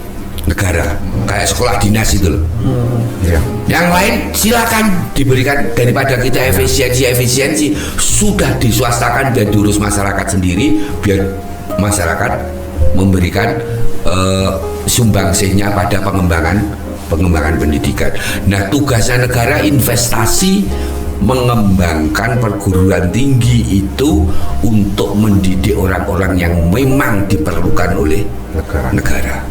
kayak sekolah dinas itu loh. Yang lain silakan diberikan, daripada kita efisiensi sudah diswastakan dan diurus masyarakat sendiri, biar masyarakat memberikan sumbangsihnya pada pengembangan pendidikan. Nah, tugasnya negara investasi mengembangkan perguruan tinggi itu untuk mendidik orang-orang yang memang diperlukan oleh negara.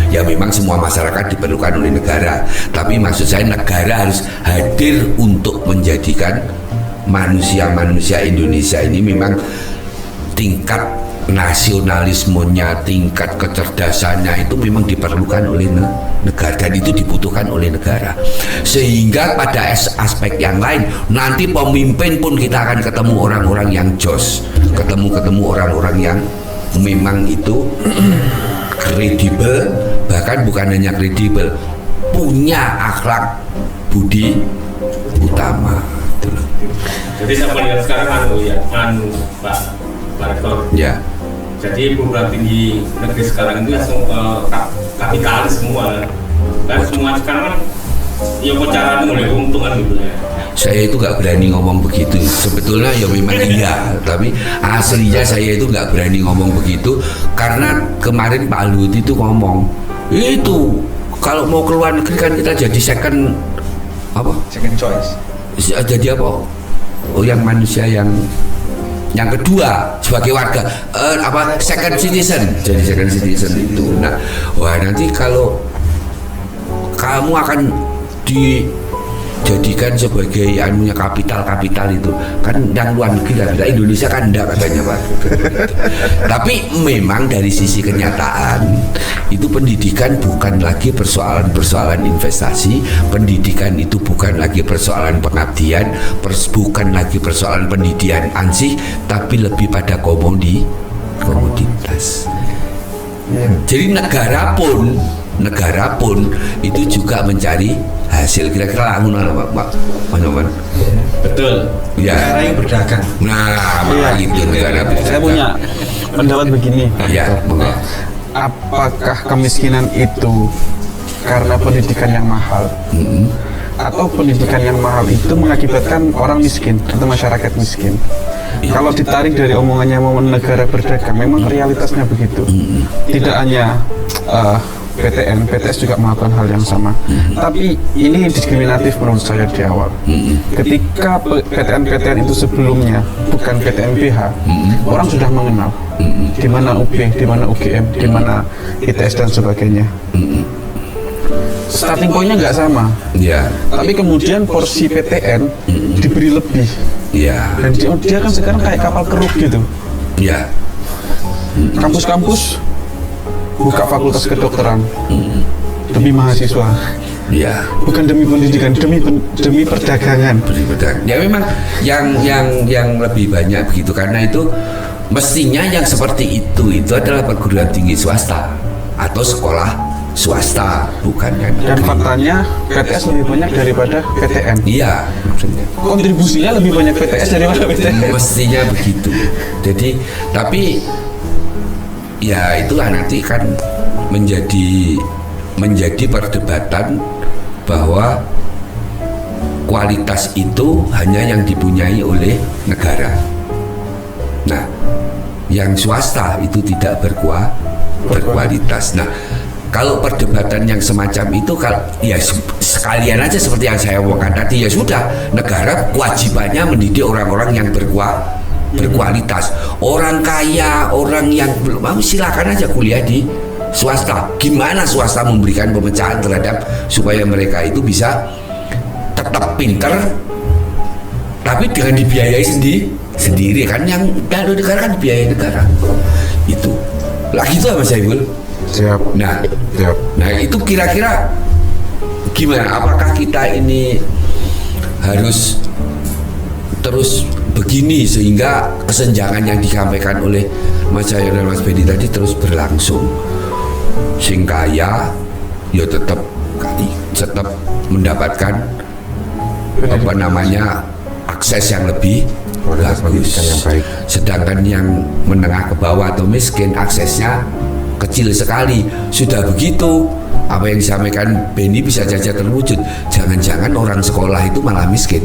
Ya memang semua masyarakat diperlukan oleh negara, tapi maksud saya negara harus hadir untuk menjadikan manusia-manusia Indonesia ini memang tingkat nasionalismenya, tingkat kecerdasannya itu memang diperlukan oleh negara, dan itu dibutuhkan oleh negara. Sehingga pada aspek yang lain, nanti pemimpin pun kita akan ketemu orang-orang yang jos, ketemu orang-orang yang memang itu kredibel, bahkan bukan hanya kredibel, punya akhlak budi utama. Jadi saya melihat sekarang Pak Rektor. Ya. Jadi perguruan tinggi negeri sekarang itu langsung kapitalis semua. Dan semua sekarang kan ya cara mulai keuntungan gitu ya. Saya itu nggak berani ngomong begitu. Sebetulnya ya memang iya, tapi aslinya saya itu nggak berani ngomong begitu karena kemarin Pak Luhut itu ngomong itu kalau mau keluar negeri kan kita jadi second choice. Jadi apa? Oh, yang manusia yang kedua sebagai warga second citizen, jadi second citizen itu. Nah, wah nanti kalau kamu akan dijadikan sebagai kapital itu kan yang luar negeri lah, Indonesia kan enggak katanya Pak. Tapi memang dari sisi kenyataan itu pendidikan bukan lagi persoalan investasi, pendidikan itu bukan lagi persoalan pengabdian, bukan lagi persoalan pendidikan ansih, tapi lebih pada komoditas. Jadi negara pun negara pun itu juga mencari hasil. Kira-kira Pak Nyoman. Betul. Ya. Negara yang berdagang. Nah, maka itu negara berdagang. Saya punya pendapat begini. Ya, monggo. Apakah kemiskinan itu karena pendidikan yang mahal? Atau pendidikan yang mahal itu mengakibatkan orang miskin atau masyarakat miskin? Kalau ditarik dari omongannya negara berdagang, memang realitasnya begitu. Tidak hanya PTN, PTS juga melakukan hal yang sama. Tapi ini diskriminatif menurut saya di awal. Ketika PTN-PTN itu sebelumnya bukan PTN-BH, orang sudah mengenal di mana UB, di mana UGM, di mana ITS dan sebagainya. Starting point-nya nggak sama. Ya. Tapi kemudian porsi PTN diberi lebih. Ya. Dan dia kan sekarang kayak kapal keruk gitu. Ya. Kampus-kampus buka fakultas kedokteran demi mahasiswa. Ya. Bukan demi pendidikan, demi perdagangan. Ya memang yang lebih banyak begitu, karena itu mestinya yang seperti itu adalah perguruan tinggi swasta atau sekolah swasta, bukan kan? Dan faktanya PTS lebih banyak daripada PTN. Iya, maksudnya. Kontribusinya lebih banyak PTS daripada PTN. Mestinya begitu. Jadi, tapi ya itulah nanti kan menjadi perdebatan bahwa kualitas itu hanya yang dipunyai oleh negara. Nah, yang swasta itu tidak berkualitas. Nah, kalau perdebatan yang semacam itu, kalau ya sekalian aja seperti yang saya omongkan tadi, ya sudah, negara kewajibannya mendidik orang-orang yang berkualitas. Orang kaya, orang yang belum mau, silakan aja kuliah di swasta. Gimana swasta memberikan pemecahan terhadap supaya mereka itu bisa tetap pinter, tapi dengan dibiayai sendiri kan, yang dari negara kan dibiayai negara. Itu lagi itu Mas Saiful. Siap. Nah itu kira-kira gimana? Apakah kita ini harus terus begini sehingga kesenjangan yang disampaikan oleh Mas Cahyo dan Mas Bedi tadi terus berlangsung? Sing kaya ya tetap mendapatkan apa namanya akses yang lebih bagus. Yang baik. Sedangkan yang menengah ke bawah atau miskin aksesnya kecil sekali. Sudah begitu, apa yang disampaikan Benny bisa saja terwujud. Jangan-jangan orang sekolah itu malah miskin.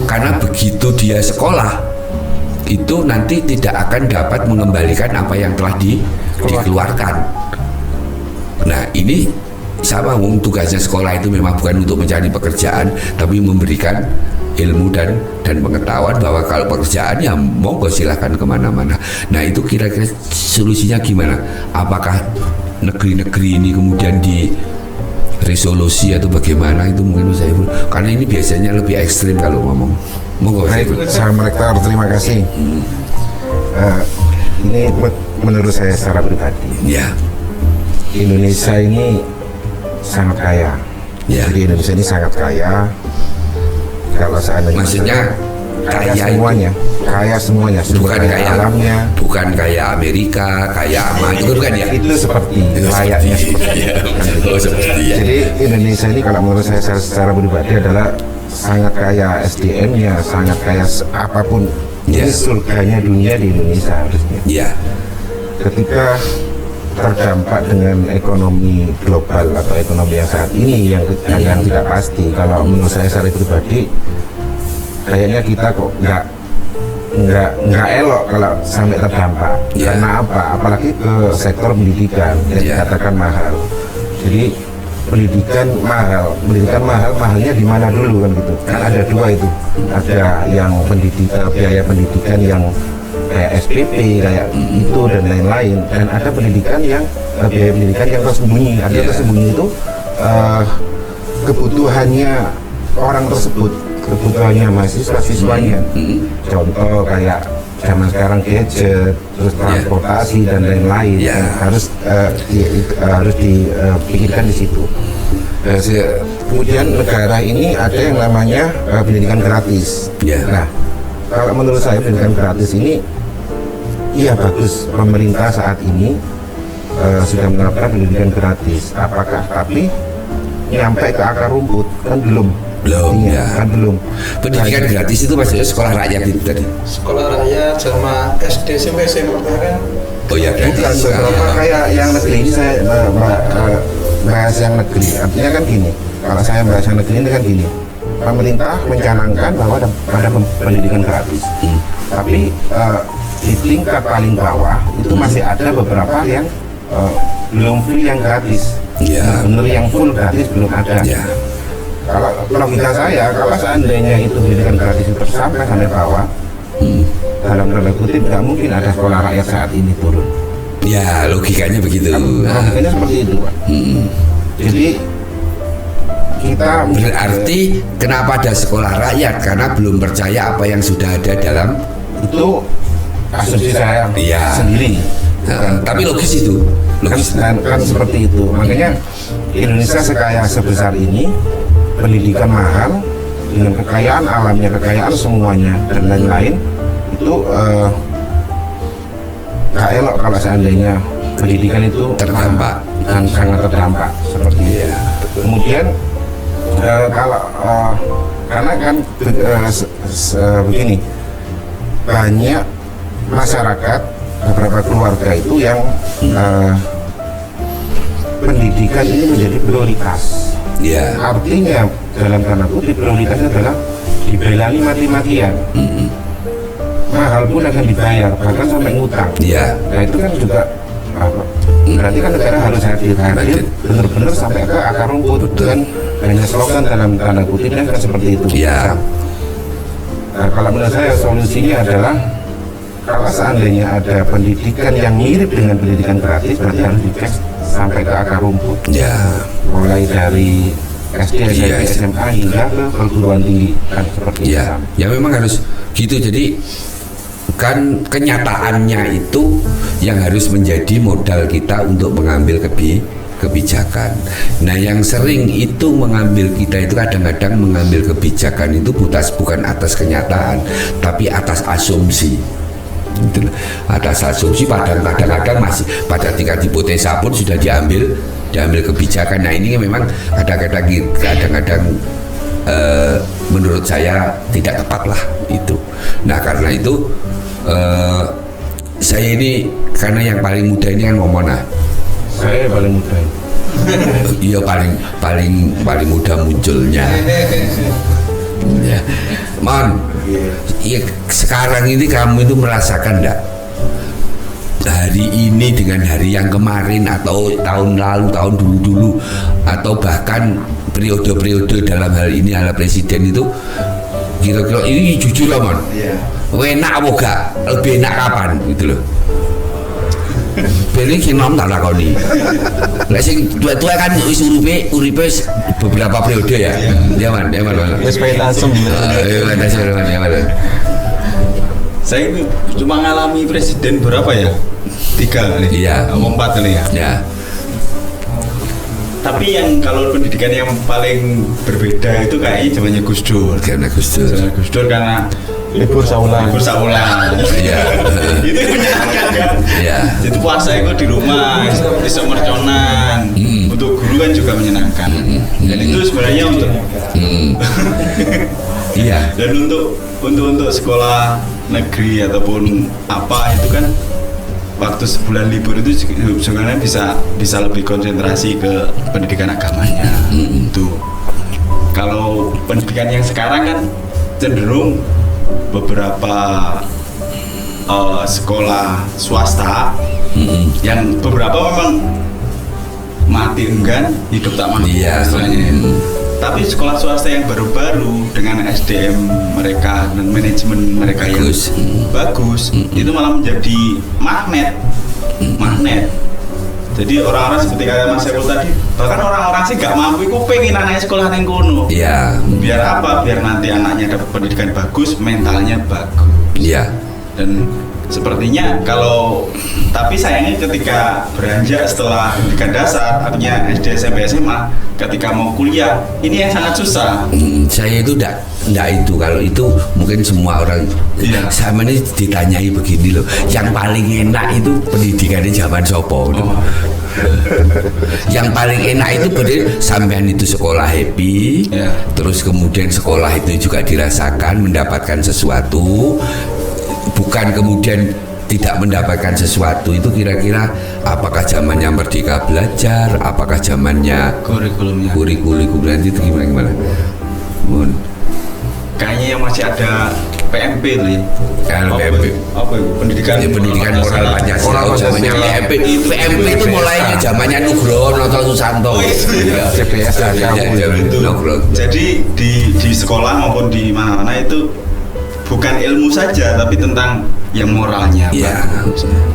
Karena begitu dia sekolah, itu nanti tidak akan dapat mengembalikan apa yang telah dikeluarkan. Nah ini sama, tugasnya sekolah itu memang bukan untuk mencari pekerjaan, tapi memberikan ilmu dan pengetahuan bahwa kalau pekerjaan ya monggo silahkan kemana-mana. Nah itu kira-kira solusinya gimana? Apakah negeri-negeri ini kemudian di resolusi atau bagaimana, itu mungkin saya, karena ini biasanya lebih ekstrim kalau ngomong. Monggo. Saya Rektor, terima kasih. Ini menurut saya secara pribadi. Ya. Indonesia ini sangat kaya. Ya. Jadi Indonesia ini sangat kaya. Kalau seandainya maksudnya kaya semuanya, kaya semuanya, bukan kaya alamnya, bukan kaya Amerika, kaya apa itu bukan ya? Itu seperti layaknya seperti. Jadi Indonesia ini kalau menurut saya secara pribadi adalah sangat kaya SDM-nya, sangat kaya apapun. Ini surganya dunia di Indonesia harusnya. Ya. Ketika terdampak dengan ekonomi global atau ekonomi yang saat ini yang tidak pasti, kalau menurut saya secara pribadi kayaknya kita kok nggak elok kalau sampai terdampak. Karena apa? Apalagi ke sektor pendidikan yang dikatakan mahal. Jadi pendidikan mahalnya di mana dulu kan gitu? Kan ada dua itu, ada yang biaya pendidikan yang kayak SPP kayak itu dan lain-lain, dan ada pendidikan yang biaya pendidikan yang tersembunyi. Ada tersembunyi itu kebutuhannya orang tersebut, kebutuhannya mahasiswa-siswanya. Contoh kayak zaman sekarang gadget, terus transportasi dan lain-lain, harus dipikirkan di situ. Kemudian negara ini ada yang namanya pendidikan gratis. Nah, kalau menurut saya pendidikan gratis ini iya bagus, pemerintah saat ini sudah menerapkan pendidikan gratis. Apakah tapi nyampe ke akar rumput kan belum? Ya. Kan belum. Pendidikan gratis itu maksudnya sekolah rakyat itu tadi. Sekolah rakyat sama SD SMP SMA kan. Oh ya, Bukan gratis. beberapa kayak yang negeri ini saya bahas yang negeri. Artinya kan gini, kalau saya bahas yang negeri ini kan gini, pemerintah mencanangkan bahwa ada pendidikan gratis. Tapi di tingkat paling bawah itu masih ada beberapa yang belum free yang gratis. Ya. Benar yang full gratis belum ada. Ya. Kalau logika saya, kalau seandainya itu pendidikan gratis itu sampai bawah, dalam tanda kutip nggak mungkin ada sekolah rakyat saat ini turun. Ya, logikanya begitu. Logikanya seperti itu, Pak. Jadi kita Berarti kenapa ada sekolah rakyat? Karena belum percaya apa yang sudah ada dalam. itu asumsi saya Iya. sendiri. Tapi logis itu. Logis. Kan seperti itu. Makanya Indonesia sekaya sebesar ini, pendidikan mahal dengan kekayaan alamnya, kekayaan semuanya dan lain-lain itu nggak elok kalau seandainya pendidikan itu Terdampak. dan sangat terdampak seperti itu. Kemudian kalau karena kan begini, banyak masyarakat, beberapa keluarga itu yang pendidikan ini menjadi prioritas. Ya. Artinya dalam tanda kutip prioritasnya adalah dibelani mati-matian. Mahal pun akan dibayar, bahkan sampai ngutang. Ya. Nah itu kan juga berarti kan negara harus hadir benar-benar sampai ke akar rumput dan hanya slogan dalam tanda kutipnya kan seperti itu. Ya. Nah, kalau menurut saya solusinya adalah kalau seandainya ada pendidikan yang mirip dengan pendidikan gratis, berarti harus dicek sampai ke akar rumput. Ya. Mulai dari SD, SMP, Iya. SMA hingga ke perguruan tinggi kan seperti itu. Ya. Ya memang harus gitu. Jadi kan kenyataannya itu yang harus menjadi modal kita untuk mengambil kebijakan. Nah, yang sering itu mengambil kita itu kadang-kadang mengambil kebijakan itu bukan atas kenyataan, tapi atas asumsi. Gitu loh. Atas asumsi kadang-kadang masih pada tingkat hipotesa pun sudah diambil kebijakan. Nah, ini memang kadang-kadang menurut saya tidak tepat lah itu. Nah, karena itu saya ini karena yang paling muda ini kan Momona. Saya paling muda. Iya paling muda munculnya. Ya. Mon, ya, sekarang ini kamu itu merasakan enggak hari ini dengan hari yang kemarin atau tahun lalu, tahun dulu-dulu atau bahkan periode-periode dalam hal ini ala presiden itu kira-kira ini jujur lah Mon. Enak apa gak? Lebih enak kapan gitu loh. Beli sing nom tak lakoni. Lah sing tua-tua kan wis uripe beberapa periode ya. Ya Man. Wis pahit asem. Saya itu cuma ngalami presiden berapa ya? 3 kali. Iya. 4 kali ya. Ya. Tapi yang kalau pendidikan yang paling berbeda itu kayaknya zamannya Gus Dur. Karena Gus Dur. Zamannya Gus Dur karena Libur saulan. Iya. itu menyenangkan kan. Iya. Jadi puasa itu di rumah, bisa merconan. Untuk guru kan juga menyenangkan. Dan itu sebenarnya untuk Iya. dan untuk sekolah negeri ataupun apa itu kan waktu sebulan libur itu sebenarnya bisa lebih konsentrasi ke pendidikan agamanya. Itu kalau pendidikan yang sekarang kan cenderung beberapa sekolah swasta yang beberapa memang mati enggan hidup tak mampu istilahnya. Tapi sekolah swasta yang baru-baru dengan SDM mereka dan manajemen mereka bagus itu malah menjadi magnet. Jadi orang-orang seperti kata Mas Saiful tadi, bahkan orang-orang sih nggak mampu, itu pengen anaknya sekolah yang kono. Iya. Biar apa? Biar nanti anaknya dapat pendidikan bagus, mentalnya bagus. Iya. Dan sepertinya tapi sayangnya ketika beranjak setelah pendidikan dasar, artinya SD, SMP, SMA, ketika mau kuliah, ini yang sangat susah. Saya itu enggak itu. Kalau itu mungkin semua orang. Iya. Sama ini ditanyai begini loh. Yang paling enak itu pendidikannya zaman sopo. Yang paling enak itu bener sampean itu sekolah happy, Ya. terus kemudian sekolah itu juga dirasakan mendapatkan sesuatu, bukan kemudian tidak mendapatkan sesuatu. Itu kira-kira apakah zamannya Merdeka Belajar, apakah zamannya Kurikulumnya. kurikulum nanti itu gimana? Mun. Kayaknya yang masih ada PMP tuh ya. PMP. Apa itu? Pendidikan Moral Pancasila. Moral Zamannya Pancasila. PMP itu mulainya zamannya Nugroho Noto Susanto. Iya. CPS ada Itu. Nugroho. Jadi di sekolah maupun di mana-mana itu bukan ilmu saja, tapi tentang yang moralnya. Iya.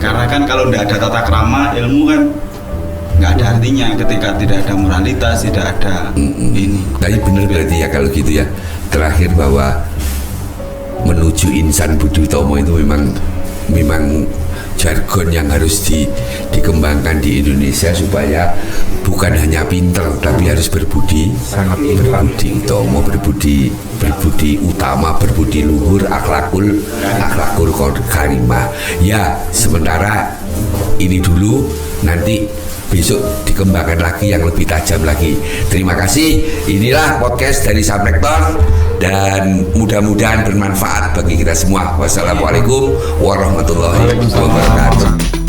Karena kan kalau tidak ada tata krama, ilmu kan nggak ada artinya ketika tidak ada moralitas, tidak ada ini. Tapi benar berarti ya kalau gitu ya. Terakhir bahwa menuju insan budi utomo itu memang jargon yang harus dikembangkan di Indonesia supaya bukan hanya pinter tapi harus berbudi, Sangat berbudi utomo, berbudi utama, berbudi luhur, akhlakul karimah. Ya, sementara ini dulu, nanti besok dikembangkan lagi yang lebih tajam lagi. Terima kasih. Inilah podcast dari Subrektor dan mudah-mudahan bermanfaat bagi kita semua. Wassalamualaikum warahmatullahi wabarakatuh.